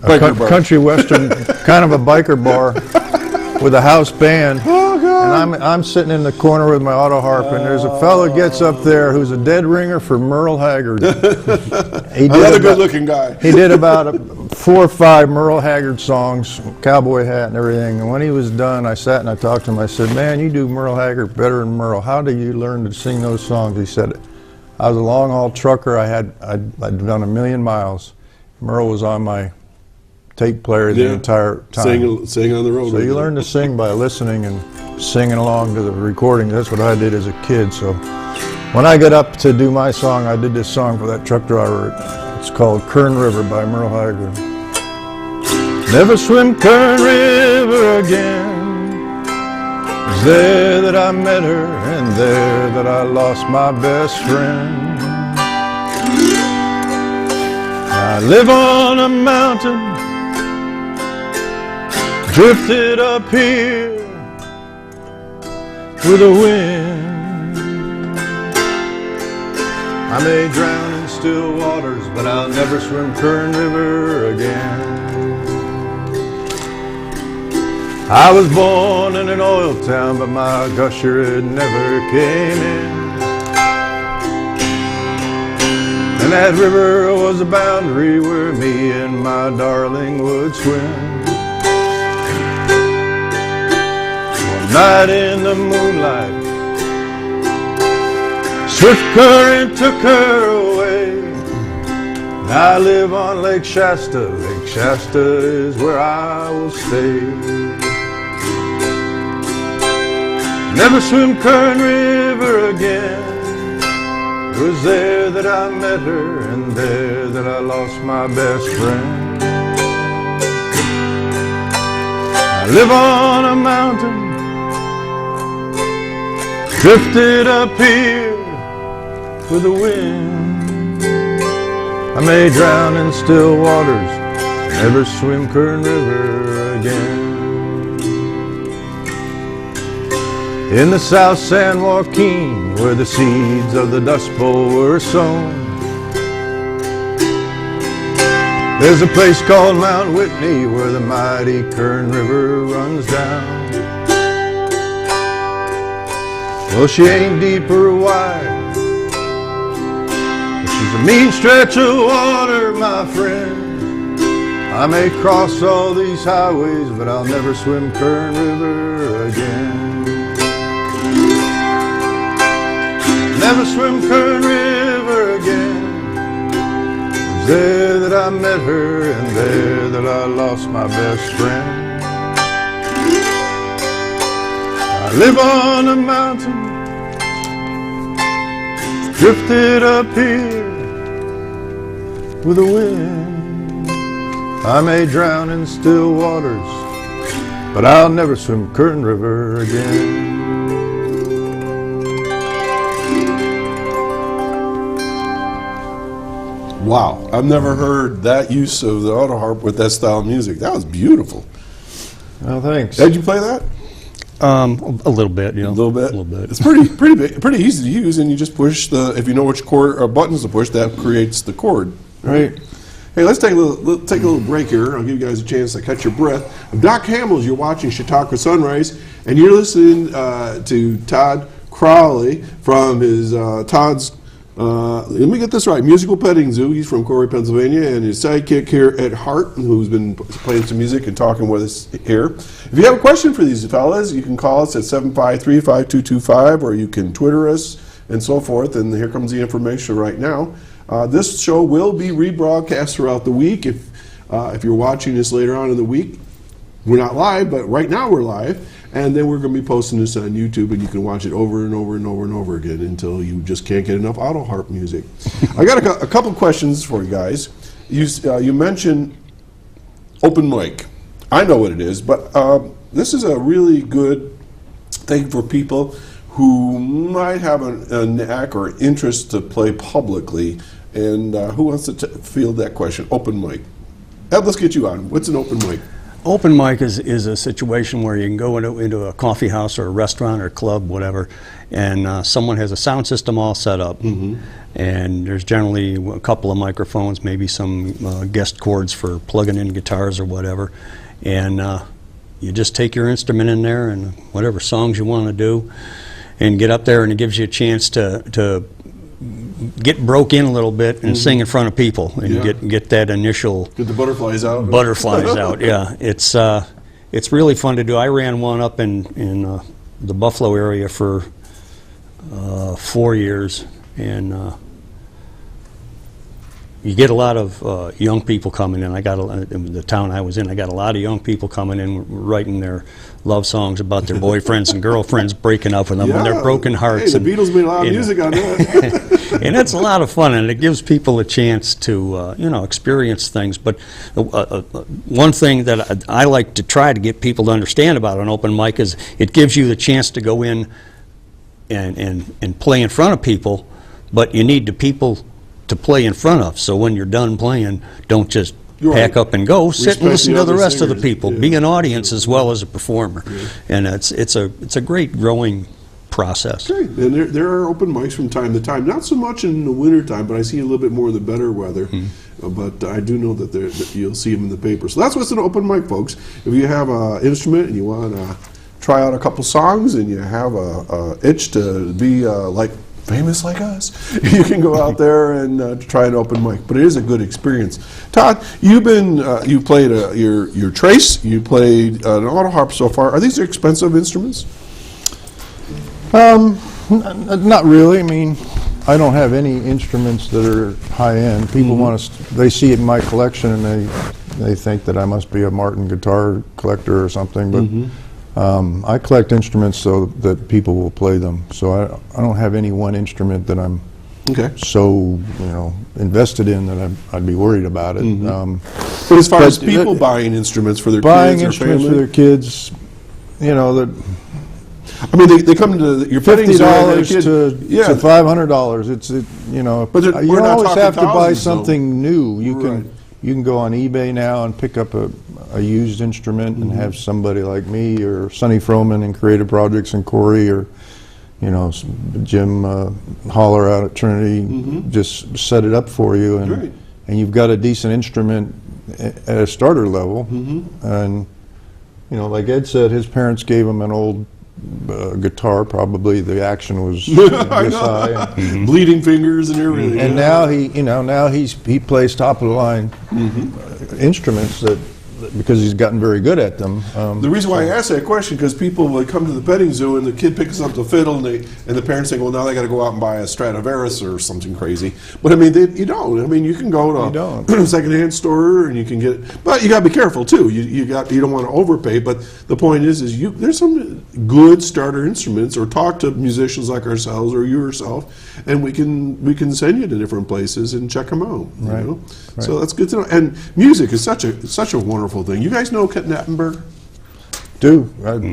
country western, kind of a biker bar with a house band. And I'm sitting in the corner with my auto harp, and there's a fellow that gets up there who's a dead ringer for Merle Haggard. Another good-looking guy. He did about 4 or 5 Merle Haggard songs, cowboy hat and everything. And when he was done, I sat and I talked to him. I said, man, you do Merle Haggard better than Merle. How did you learn to sing those songs? He said, I was a long-haul trucker. I'd done 1 million miles. Merle was on my tape player the entire time. Sing on the road. So you learn to sing by listening and singing along to the recording. That's what I did as a kid. So when I got up to do my song, I did this song for that truck driver. It's called Kern River by Merle Haggard. Never swim Kern River again. It was there that I met her, and there that I lost my best friend. I live on a mountain, drifted up here with the wind. I may drown in still waters, but I'll never swim Kern River again. I was born in an oil town, but my gusher it never came in. And that river was a boundary where me and my darling would swim. One night in the moonlight, swift current took her away. And I live on Lake Shasta. Lake Shasta is where I will stay. Never swim Kern River again. It was there that I met her, and there that I lost my best friend. I live on a mountain, drifted up here with the wind. I may drown in still waters, never swim Kern River again. In the South San Joaquin, where the seeds of the Dust Bowl were sown, there's a place called Mount Whitney where the mighty Kern River runs down. Well, she ain't deep or wide, but she's a mean stretch of water, my friend. I may cross all these highways, but I'll never swim Kern River again. Never swim Kern River again. It was there that I met her, and there that I lost my best friend. I live on a mountain, drifted up here with the wind. I may drown in still waters, but I'll never swim Kern River again. Wow, I've never heard that use of the auto harp with that style of music. That was beautiful. Well, thanks. Did you play that? A little bit, A little bit. A little bit. It's pretty easy to use, and you just push the. If you know which chord or buttons to push, that creates the chord. Right. Hey, let's take a little break here. I'll give you guys a chance to catch your breath. I'm Doc Hamels. You're watching Chautauqua Sunrise, and you're listening to Todd Crowley from his Todd's. Let me get this right. Musical Petting Zoo. He's from Corey, Pennsylvania, and his sidekick here at Hart, who's been playing some music and talking with us here. If you have a question for these fellas, you can call us at 753-5225, or you can Twitter us and so forth. And here comes the information right now. This show will be rebroadcast throughout the week. If you're watching this later on in the week, we're not live, but right now we're live. And then we're going to be posting this on YouTube, and you can watch it over and over and over and over again until you just can't get enough auto harp music. I got a couple questions for you guys. You mentioned open mic. I know what it is, but this is a really good thing for people who might have a knack or interest to play publicly. And who wants to field that question? Open mic. Ed, let's get you on. What's an open mic? Open mic is a situation where you can go into a coffee house or a restaurant or club, whatever, and someone has a sound system all set up. Mm-hmm. And there's generally a couple of microphones, maybe some guest cords for plugging in guitars or whatever. And you just take your instrument in there and whatever songs you want to do and get up there, and it gives you a chance to get broke in a little bit and sing in front of people and get that initial get the butterflies out. Yeah, it's really fun to do. I ran one up in the Buffalo area for 4 years, and you get a lot of young people coming in. In the town I was in, I got a lot of young people coming in writing their love songs about their boyfriends and girlfriends breaking up with them and their broken hearts. Hey, the Beatles made a lot of music on that. And it's a lot of fun, and it gives people a chance to experience things. But one thing that I like to try to get people to understand about an open mic is it gives you the chance to go in and play in front of people, but you need the people to play in front of. So when you're done playing, don't just pack up and go. Sit and listen to the rest of the people. Yeah. Be an audience as well as a performer. Yeah. And it's a great growing process. Okay. And there are open mics from time to time. Not so much in the winter time, but I see a little bit more in the better weather. But I do know that you'll see them in the paper. So that's what's an open mic, folks. If you have an instrument and you want to try out a couple songs and you have a itch to be like famous like us, you can go out there and try an open mic. But it is a good experience. Todd, you played your Trace, you played an auto harp so far. Are these expensive instruments? Not really. I mean, I don't have any instruments that are high end. People they see it in my collection and they think that I must be a Martin guitar collector or something. But I collect instruments so that people will play them. So I don't have any one instrument that I'm Okay. so invested in that I'd be worried about it. But as far as people buying instruments for their buying kids or instruments family, for their kids, that I mean, they come to your $50 fittings to $500. But you we're don't not always talking have to buy thousands, something new. You Right. can go on eBay now and pick up a used instrument and have somebody like me or Sonny Froman in Creative Projects and Corey or Jim Holler out at Trinity just set it up for you, Right. and you've got a decent instrument at a starter level. And like Ed said, his parents gave him an old guitar. Probably the action was I this know. high. And, bleeding fingers and everything. and now he plays top of the line instruments because he's gotten very good at them. The reason why I asked that question, because people would come to the petting zoo and the kid picks up the fiddle and the parents think, well, now they got to go out and buy a Stradivarius or something crazy. But I mean, you don't. I mean, you can go to a secondhand store and you can get, but you got to be careful too. You don't want to overpay. But the point is there's some good starter instruments, or talk to musicians like ourselves or you yourself, and we can send you to different places and check them out. Right. You know? Right. So that's good to know. And music is such a wonderful thing. You guys know Kent Knappenberg?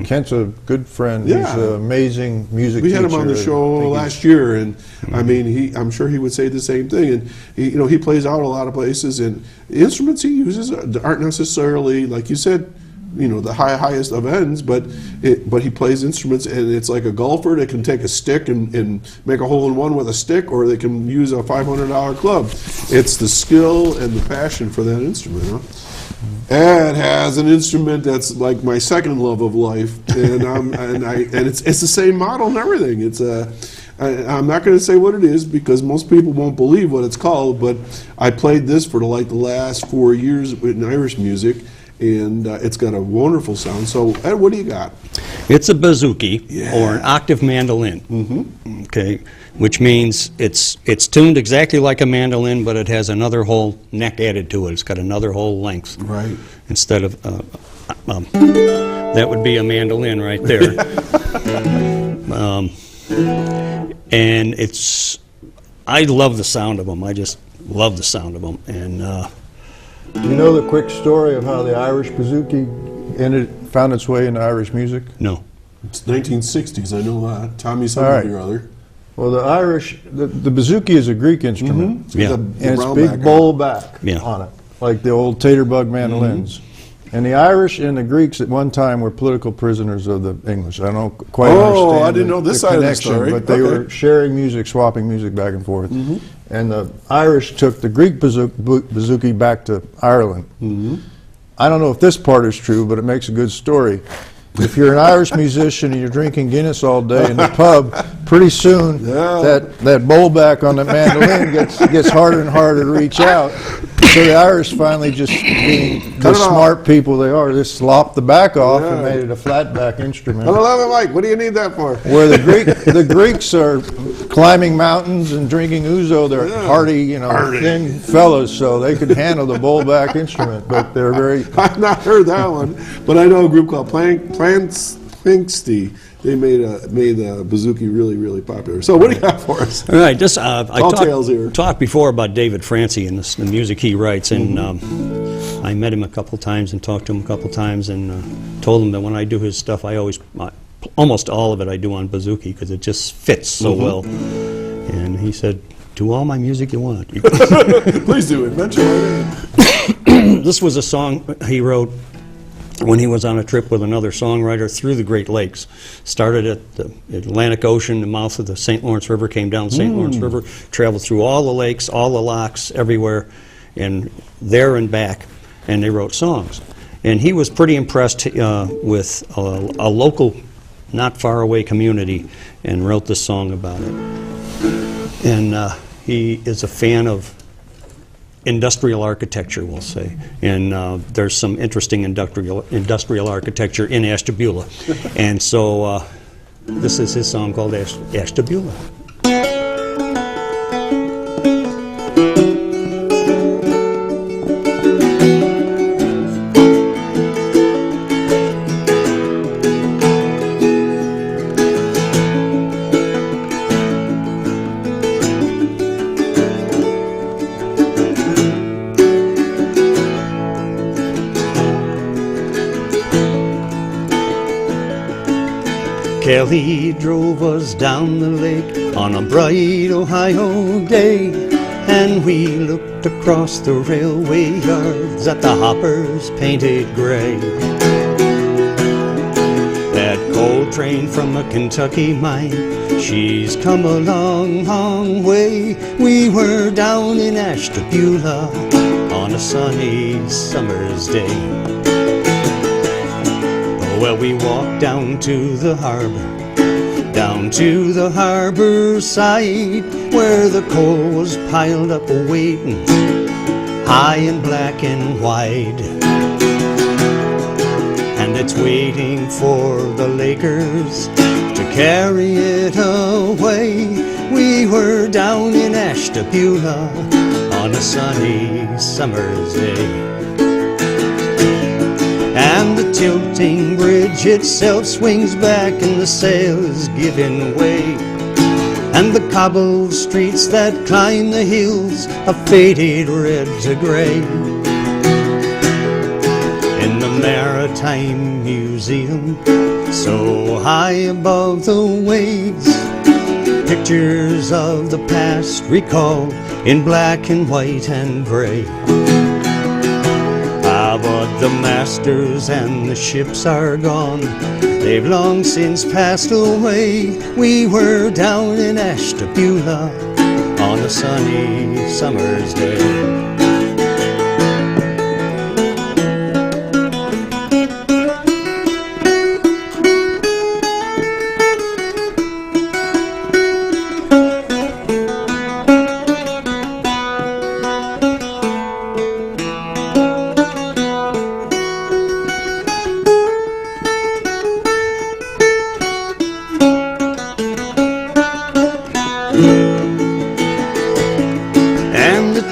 Kent's a good friend. Yeah. He's an amazing music We teacher. had him on the show last year, and I mean, I'm sure he would say the same thing. And he plays out a lot of places, and the instruments he uses aren't necessarily, like you said, the highest of ends, but he plays instruments, and it's like a golfer that can take a stick and make a hole in one with a stick, or they can use a $500 club. It's the skill and the passion for that instrument. Huh? Ed has an instrument that's like my second love of life, and it's the same model and everything. I'm not going to say what it is because most people won't believe what it's called, but I played this for the last 4 years in Irish music, and it's got a wonderful sound. So, Ed, what do you got? It's a bouzouki, or an octave mandolin. Okay, which means it's tuned exactly like a mandolin, but it has another whole neck added to it. It's got another whole length. Right. Instead of that would be a mandolin right there. And I love the sound of them. I just love the sound of them. And you know the quick story of how the Irish bouzouki found its way into Irish music? No. It's 1960s, I know that. Tommy something or other. Well, the bouzouki is a Greek instrument. It's got And it's big bowl back on it, like the old tater-bug mandolins. And the Irish and the Greeks at one time were political prisoners of the English. I don't quite understand I didn't know this side of the story. But they were sharing music, swapping music back and forth. And the Irish took the Greek bouzouki back to Ireland. I don't know if this part is true, but it makes a good story. If you're an Irish musician and you're drinking Guinness all day in the pub, pretty soon that bowl back on the mandolin gets harder and harder to reach out. So the Irish finally, just being the smart people they are, just slopped the back off and made it a flat back instrument. I love it, Mike. What do you need that for? Where the Greeks are climbing mountains and drinking ouzo, they're hardy, thin fellas, so they could handle the bowl back instrument. But they're very. I've not heard that one, but I know a group called Planksty. They made the bouzouki really, really popular. So what do you got for us? All right, just I here. talked before about David Francie and the music he writes, and I met him a couple times and talked to him a couple times, and told him that when I do his stuff, almost all of it I do on bouzouki because it just fits so well. And he said, "Do all my music you want." Please do. Eventually. This was a song he wrote when he was on a trip with another songwriter through the Great Lakes. Started at the Atlantic Ocean, the mouth of the St. Lawrence River, came down the St. Lawrence River, traveled through all the lakes, all the locks, everywhere, and there and back, and they wrote songs. And he was pretty impressed with a local, not far away community, and wrote this song about it. And he is a fan of industrial architecture, we'll say, and there's some interesting industrial architecture in Ashtabula, and so this is his song called Ashtabula. Kelly drove us down the lake on a bright Ohio day, and we looked across the railway yards at the hoppers painted gray. That coal train from a Kentucky mine, she's come a long, long way. We were down in Ashtabula on a sunny summer's day. Well, we walked down to the harbor side, where the coal was piled up waiting, high and black and wide. And it's waiting for the Lakers to carry it away. We were down in Ashtabula on a sunny summer's day. And the tilting bridge itself swings back and the sail is giving way. And the cobbled streets that climb the hills are faded red to gray. In the Maritime Museum, so high above the waves, pictures of the past recalled in black and white and gray. But the masters and the ships are gone, they've long since passed away. We were down in Ashtabula on a sunny summer's day.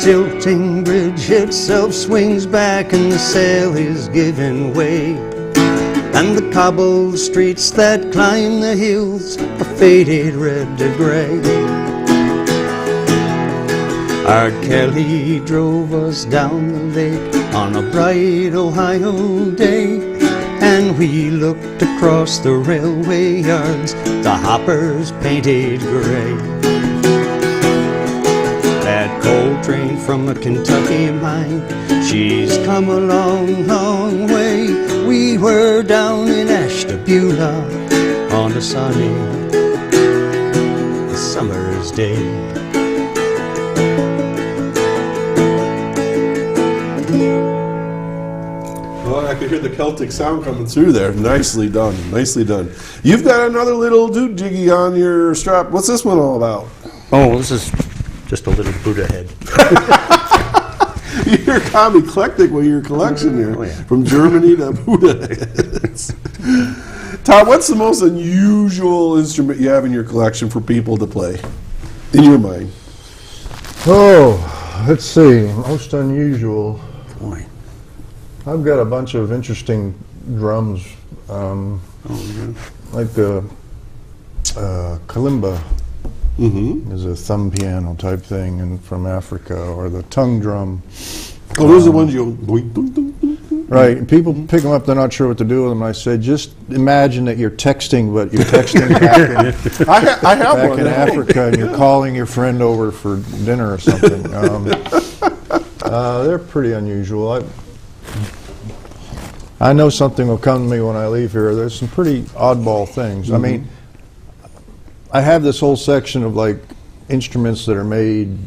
Tilting bridge itself swings back and the sail is giving way. And the cobbled streets that climb the hills are faded red to gray. Our Kelly drove us down the lake on a bright Ohio day, and we looked across the railway yards, the hoppers painted gray. That coal train from a Kentucky mine, she's come a long, long way. We were down in Ashtabula on a sunny summer's day. Well, I could hear the Celtic sound coming through there. Nicely done, nicely done. You've got another little doodjiggy on your strap. What's this one all about? Oh, this is just a little Buddha head. You're kind of eclectic with your collection here. Oh, yeah. From Germany to Buddha heads. Todd, what's the most unusual instrument you have in your collection for people to play, in your mind? Oh, let's see. Most unusual. Boy. I've got a bunch of interesting drums, like the kalimba. Mm-hmm. Is a thumb piano type thing, and from Africa, or the tongue drum. Oh, those are the ones you go. Boing, boing, boing, boing, boing. Right, and people pick them up, they're not sure what to do with them. I say, just imagine that you're texting, but you're texting back I have back one in now. Africa, and you're calling your friend over for dinner or something. They're pretty unusual. I know something will come to me when I leave here. There's some pretty oddball things. Mm-hmm. I mean, I have this whole section of like instruments that are made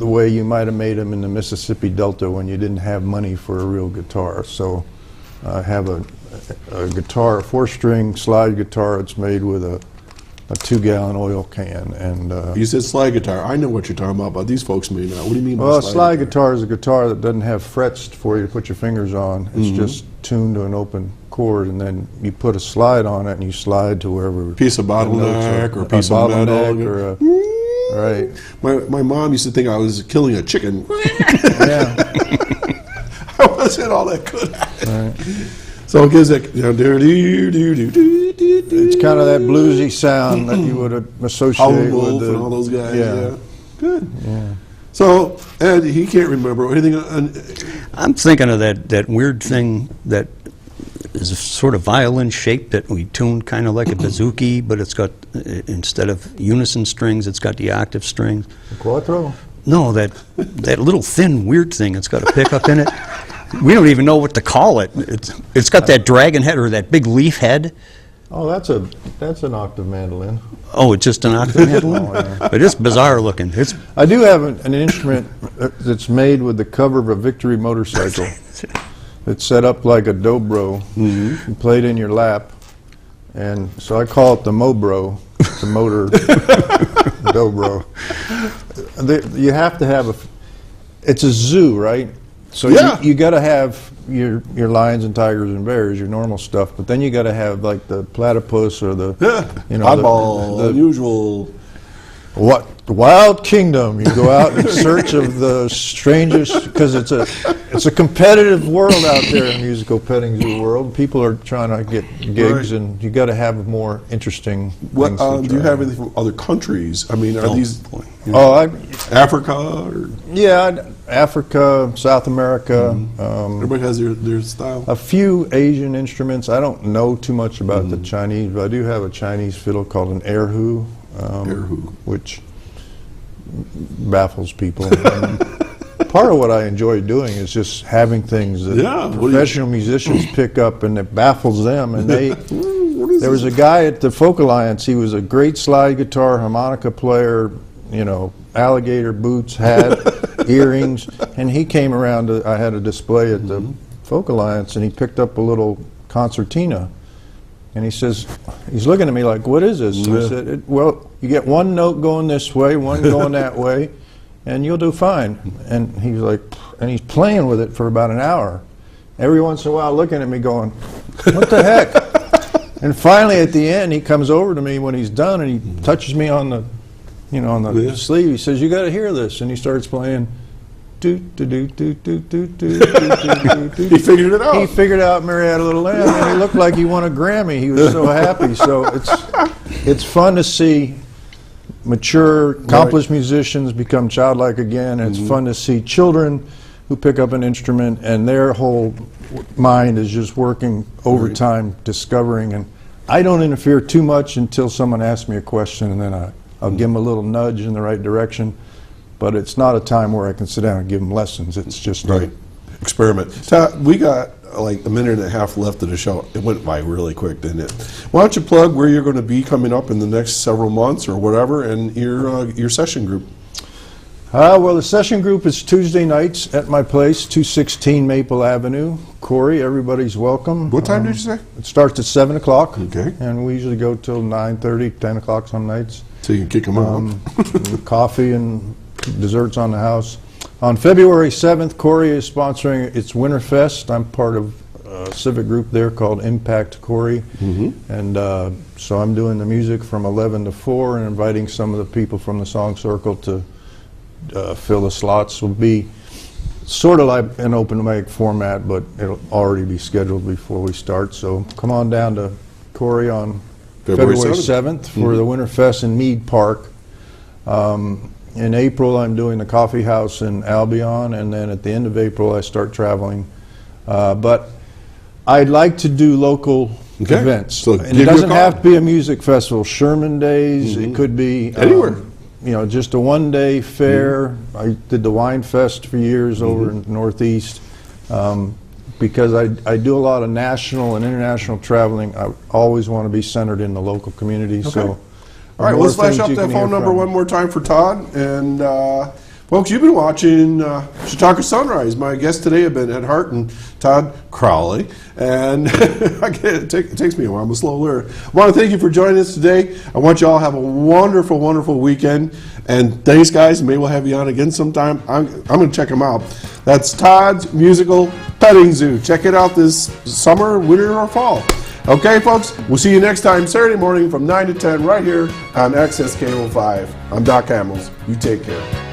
the way you might have made them in the Mississippi Delta when you didn't have money for a real guitar. So I have a guitar, a 4-string slide guitar. It's made with a 2-gallon oil can. And you said slide guitar. I know what you're talking about, but these folks may not. What do you mean by well, slide a slide guitar is a guitar that doesn't have frets for you to put your fingers on. It's Mm-hmm. just tuned to an open chord, and then you put a slide on it and you slide to wherever. Piece of bottleneck or a piece of metal. Or right. My mom used to think I was killing a chicken. Yeah. I wasn't all that good at it. Right. So it gives that. It's kind of that bluesy sound that you would associate Howlin' with Wolf and all those guys. Yeah. Good. Yeah. So, Ed, he can't remember anything. I'm thinking of that weird thing that is a sort of violin shape that we tuned kind of like a bouzouki, but it's got, instead of unison strings, it's got the octave strings. Quattro? No, that little thin weird thing. It's got a pickup in it. We don't even know what to call it. It's got that dragon head or that big leaf head. Oh, that's an octave mandolin. Oh, it's just an octave mandolin? Oh, yeah. But it's bizarre looking. I do have an instrument that's made with the cover of a Victory motorcycle. It's set up like a dobro. Mm-hmm. You play it in your lap. And so I call it the Mobro, the motor dobro. You have to have it's a zoo, right? So yeah. you got to have your lions and tigers and bears, your normal stuff, but then you got to have like the platypus or the oddball, the unusual. What Wild Kingdom? You go out in search of the strangest, because it's a competitive world out there in the musical petting zoo world. People are trying to get gigs, and you got to have more interesting. What do you have anything from other countries? I mean, are these Africa? Or? Yeah, Africa, South America. Everybody has their style. A few Asian instruments. I don't know too much about the Chinese, but I do have a Chinese fiddle called an erhu. Which baffles people. Part of what I enjoy doing is just having things that professional musicians pick up, and it baffles them. And there was a guy at the Folk Alliance. He was a great slide guitar, harmonica player, alligator boots, hat, earrings, and he came around. I had a display at the Folk Alliance, and he picked up a little concertina. And he says, he's looking at me like, what is this? I said, well, you get one note going this way, one going that way, and you'll do fine. And he's like, and he's playing with it for about an hour. Every once in a while looking at me going, what the heck? And finally at the end, he comes over to me when he's done, and he touches me on the, on the sleeve. He says, you got to hear this. And he starts playing. He figured it out. He figured out Mary Had a Little Lamb, and he looked like he won a Grammy. He was so happy. So it's fun to see mature, accomplished musicians become childlike again. And it's fun to see children who pick up an instrument and their whole mind is just working overtime, discovering. And I don't interfere too much until someone asks me a question, and then I'll give them a little nudge in the right direction. But it's not a time where I can sit down and give them lessons. It's just experiment. Todd, we got like a minute and a half left of the show. It went by really quick, didn't it? Why don't you plug where you're going to be coming up in the next several months or whatever, and your session group? Well, the session group is Tuesday nights at my place, 216 Maple Avenue. Corey, everybody's welcome. What time did you say? It starts at 7 o'clock. Okay. And we usually go till 9:30, 10 o'clock some nights. So you can kick them out. Coffee and desserts on the house. On February 7th, Corey is sponsoring its Winterfest. I'm part of a civic group there called Impact Corey. And so I'm doing the music from 11 to 4 and inviting some of the people from the Song Circle to fill the slots. Will be sort of like an open mic format, but it'll already be scheduled before we start. So come on down to Corey on February 7th for the Winterfest in Mead Park. In April, I'm doing the Coffee House in Albion, and then at the end of April, I start traveling. But I'd like to do local events. So and it doesn't have to be a music festival. Sherman Days, it could be anywhere. Just a one-day fair. I did the Wine Fest for years over in the Northeast. Because I do a lot of national and international traveling, I always want to be centered in the local community. So. All right, let's flash up that phone number one more time for Todd. And folks, you've been watching Chautauqua Sunrise. My guests today have been Ed Hart and Todd Crowley. And it takes me a while. I'm a slow learner. I want to thank you for joining us today. I want you all to have a wonderful, wonderful weekend. And thanks, guys. Maybe we'll have you on again sometime. I'm going to check them out. That's Todd's Musical Petting Zoo. Check it out this summer, winter, or fall. Okay, folks, we'll see you next time, Saturday morning from 9 to 10 right here on Access K05. I'm Doc Hamels. You take care.